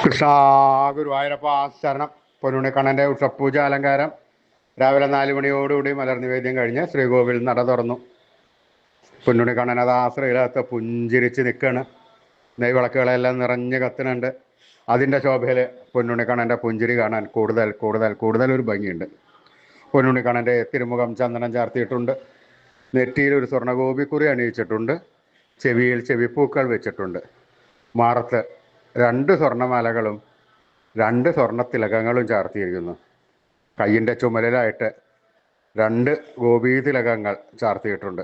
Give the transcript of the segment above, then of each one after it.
കൃഷ്ണ ഗുരുവായൂരപ്പ ശരണം. പൊന്നുണിക്കണ്ണൻ്റെ ഉഷപ്പൂജ അലങ്കാരം രാവിലെ 4 മണിയോടുകൂടി മലർനിവേദ്യം കഴിഞ്ഞ് ശ്രീകോവിൽ നട തുറന്നു. പൊന്നുണിക്കണ്ണൻ അത് ശ്രീലകത്ത് പുഞ്ചിരിച്ച് നിൽക്കുകയാണ്. നെയ്വിളക്കുകളെല്ലാം നിറഞ്ഞ് കത്തുന്നുണ്ട്. അതിൻ്റെ ശോഭയിൽ പൊന്നുണിക്കണ്ണൻ്റെ പുഞ്ചിരി കാണാൻ കൂടുതൽ കൂടുതൽ കൂടുതൽ ഒരു ഭംഗിയുണ്ട്. പൊന്നുണിക്കണ്ണൻ്റെ തിരുമുഖം ചന്ദനം ചാർത്തിയിട്ടുണ്ട്. നെറ്റിയിൽ ഒരു സ്വർണ്ണഗോപിക്കുറി അണിയിച്ചിട്ടുണ്ട്. ചെവിയിൽ ചെവിപ്പൂക്കൾ വെച്ചിട്ടുണ്ട്. മാറത്ത് 2 സ്വർണ്ണമാലകളും 2 സ്വർണ്ണത്തിലകങ്ങളും ചാർത്തിയിരിക്കുന്നു. കയ്യിൻ്റെ ചുമലിലായിട്ട് 2 ഗോപീതിലകങ്ങൾ ചാർത്തിയിട്ടുണ്ട്.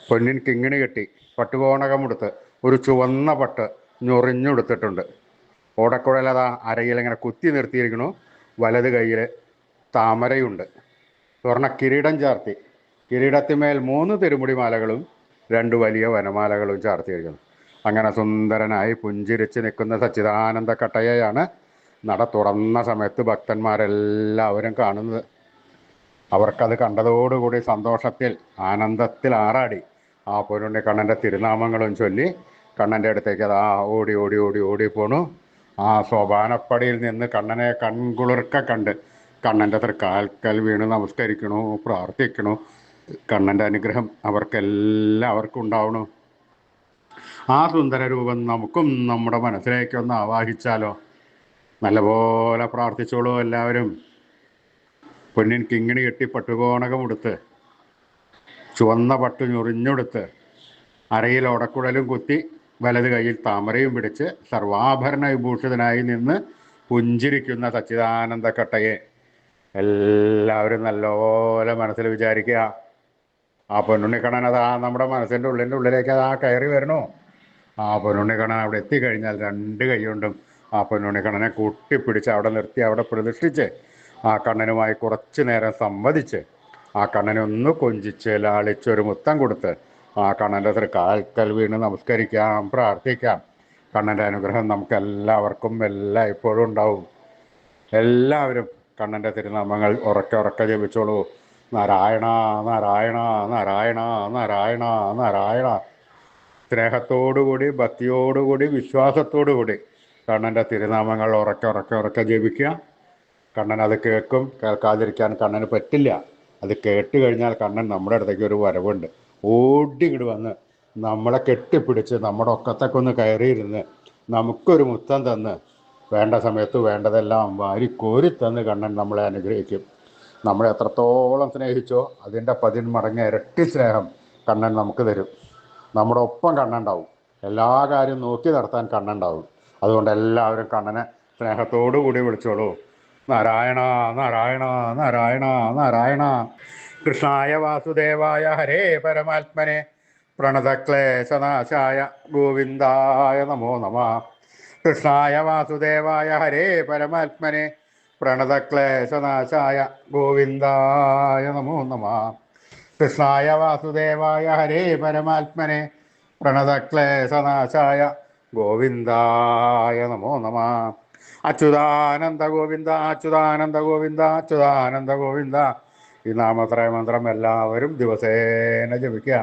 പൊന്നിൻ കിങ്ങിണി കെട്ടി പട്ടുകോണകമെടുത്ത് ഒരു ചുവന്ന പട്ട് ഞൊറിഞ്ഞുടുത്തിട്ടുണ്ട്. ഓടക്കുഴലതാ അരയിലിങ്ങനെ കുത്തി നിർത്തിയിരിക്കണു. വലത് കയ്യിൽ താമരയുണ്ട്. സ്വർണ്ണ കിരീടം ചാർത്തി കിരീടത്തിന്മേൽ 3 തിരുമുടി മാലകളും 2 വലിയ വനമാലകളും ചാർത്തിയിരിക്കുന്നു. അങ്ങനെ സുന്ദരനായി പുഞ്ചിരിച്ച് നിൽക്കുന്ന സച്ചിദാനന്ദ കട്ടയെയാണ് നട തുറന്ന സമയത്ത് ഭക്തന്മാരെല്ലാവരും കാണുന്നത്. അവർക്കത് കണ്ടതോടുകൂടി സന്തോഷത്തിൽ ആനന്ദത്തിൽ ആറാടി ആ പൊന്നുണ്ണിക്കണ്ണൻ്റെ തിരുനാമങ്ങളും ചൊല്ലി കണ്ണൻ്റെ അടുത്തേക്ക് അതാ ഓടി ഓടി ഓടി ഓടി പോണു. ആ സോപാനപ്പടിയിൽ നിന്ന് കണ്ണനെ കൺകുളിർക്ക കണ്ട് കണ്ണൻ്റെ തൃക്കാൽക്കൽ വീണ് നമസ്കരിക്കണു, പ്രാർത്ഥിക്കണു. കണ്ണൻ്റെ അനുഗ്രഹം അവർക്കെല്ലാവർക്കും ഉണ്ടാവണു. ആ സുന്ദര രൂപം നമുക്കും നമ്മുടെ മനസ്സിലേക്കൊന്ന് ആവാഹിച്ചാലോ? നല്ലപോലെ പ്രാർത്ഥിച്ചോളൂ എല്ലാവരും. പൊന്നിൻ കിങ്ങിണി കെട്ടി പട്ടുകോണകമെടുത്ത് ചുവന്ന പട്ടു ഞൊറിഞ്ഞെടുത്ത് അരയിൽ ഓടക്കുഴലും കുത്തി വലത് കയ്യിൽ താമരയും പിടിച്ച് സർവാഭരണ വിഭൂഷിതനായി നിന്ന് പുഞ്ചിരിക്കുന്ന സച്ചിദാനന്ദ കട്ടയെ എല്ലാവരും നല്ലപോലെ മനസ്സിൽ വിചാരിക്കുക. ആ പൊന്നുണ്ണിക്കണ്ണൻ അതാ നമ്മുടെ മനസ്സിൻ്റെ ഉള്ളിലേക്ക് അതാ കയറി വരണോ. ആ പൊന്നുണ്ണിക്കണ്ണൻ അവിടെ എത്തിക്കഴിഞ്ഞാൽ 2 കൈകൊണ്ടും ആ പൊന്നുണ്ണിക്കണ്ണനെ കൂട്ടിപ്പിടിച്ച് അവിടെ നിർത്തി അവിടെ പ്രതിഷ്ഠിച്ച് ആ കണ്ണനുമായി കുറച്ച് നേരം സംവദിച്ച് ആ കണ്ണനെ ഒന്ന് കൊഞ്ചിച്ച് ലാളിച്ചൊരു മുത്തം കൊടുത്ത് ആ കണ്ണൻ്റെ തൃക്കാൽക്കൽ വീണ് നമസ്കരിക്കാം, പ്രാർത്ഥിക്കാം. കണ്ണൻ്റെ അനുഗ്രഹം നമുക്കെല്ലാവർക്കും ഇപ്പോഴും ഉണ്ടാവും. എല്ലാവരും കണ്ണൻ്റെ തിരുനാമങ്ങൾ ഉറക്കെ ഉറക്കെ ജപിച്ചോളൂ. നാരായണ നാരായണ നാരായണ നാരായണ നാരായണ. സ്നേഹത്തോടുകൂടി ഭക്തിയോടുകൂടി വിശ്വാസത്തോടുകൂടി കണ്ണൻ്റെ തിരുനാമങ്ങൾ ഉറക്കെ ഉറക്കെ ഉറക്കെ ജപിക്കുക. കണ്ണൻ അത് കേൾക്കും. കേൾക്കാതിരിക്കാൻ കണ്ണന് പറ്റില്ല. അത് കേട്ട് കഴിഞ്ഞാൽ കണ്ണൻ നമ്മുടെ അടുത്തേക്ക് ഒരു വരവുണ്ട്. ഓടിങ്ങിട് വന്ന് നമ്മളെ കെട്ടിപ്പിടിച്ച് നമ്മുടെ ഒക്കത്തൊക്കെ ഒന്ന് കയറിയിരുന്ന് നമുക്കൊരു മുത്തം തന്ന് വേണ്ട സമയത്ത് വേണ്ടതെല്ലാം വാരിക്കോരി തന്ന് കണ്ണൻ നമ്മളെ അനുഗ്രഹിക്കും. നമ്മളെ എത്രത്തോളം സ്നേഹിച്ചോ അതിൻ്റെ 10 മടങ്ങ് ഇരട്ടി സ്നേഹം കണ്ണൻ നമുക്ക് തരും. നമ്മുടെ ഒപ്പം കണ്ണുണ്ടാവും. എല്ലാ കാര്യം നോക്കി നടത്താൻ കണ്ണുണ്ടാവും. അതുകൊണ്ട് എല്ലാവരും കണ്ണനെ സ്നേഹത്തോടു കൂടി വിളിച്ചോളൂ. നാരായണ നാരായണ നാരായണ നാരായണ. കൃഷ്ണായ വാസുദേവായ ഹരേ പരമാത്മനെ പ്രണതക്ലേശനാശായ ഗോവിന്ദായ നമോ നമഃ. കൃഷ്ണായ വാസുദേവായ ഹരേ പരമാത്മനെ പ്രണതക്ലേശനാശായ ഗോവിന്ദായ നമോ നമഃ. കൃഷ്ണായ വാസുദേവായ ഹരേ പരമാത്മനെ പ്രണതക്ലേശനാശായ ഗോവിന്ദായ നമോ നമഃ. അച്യുതാനന്ദ ഗോവിന്ദ അച്യുതാനന്ദ ഗോവിന്ദ അച്യുതാനന്ദ ഗോവിന്ദ. ഈ നാമത്രയ മന്ത്രം എല്ലാവരും ദിവസേന ജപിക്കുക.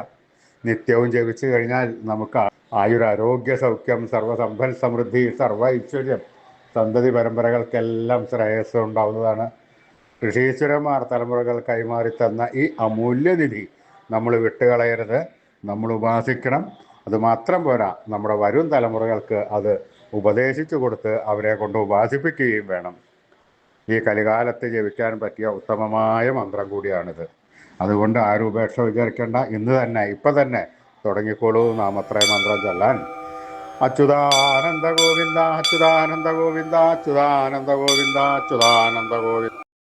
നിത്യവും ജപിച്ചു കഴിഞ്ഞാൽ നമുക്ക് ആയുരാരോഗ്യ സൗഖ്യം, സർവ്വസമ്പൽ സമൃദ്ധി, സർവ്വ ഐശ്വര്യം, സന്തതി പരമ്പരകൾക്കെല്ലാം ശ്രേയസ് ഉണ്ടാവുന്നതാണ്. ഋഷീശ്വരന്മാർ തലമുറകൾ കൈമാറി തന്ന ഈ അമൂല്യനിധി നമ്മൾ വിട്ടുകളയരുത്. നമ്മൾ ഉപാസിക്കണം. അതുമാത്രം പോരാ, നമ്മുടെ വരും തലമുറകൾക്ക് അത് ഉപദേശിച്ചു കൊടുത്ത് അവരെ കൊണ്ട് ഉപാസിപ്പിക്കുകയും വേണം. ഈ കലികാലത്ത് ജപിക്കാൻ പറ്റിയ ഉത്തമമായ മന്ത്രം കൂടിയാണിത്. അതുകൊണ്ട് ആരും ഉപേക്ഷ വിചാരിക്കേണ്ട. ഇന്ന് തന്നെ ഇപ്പം തന്നെ തുടങ്ങിക്കോളൂ നാമത്രയ മന്ത്രം ചൊല്ലാൻ. അച്യുതാനന്ദ ഗോവിന്ദ അച്യുതാനന്ദ ഗോവിന്ദ അച്യുതാനന്ദ ഗോവിന്ദ അച്യുതാനന്ദ ഗോവിന്ദ.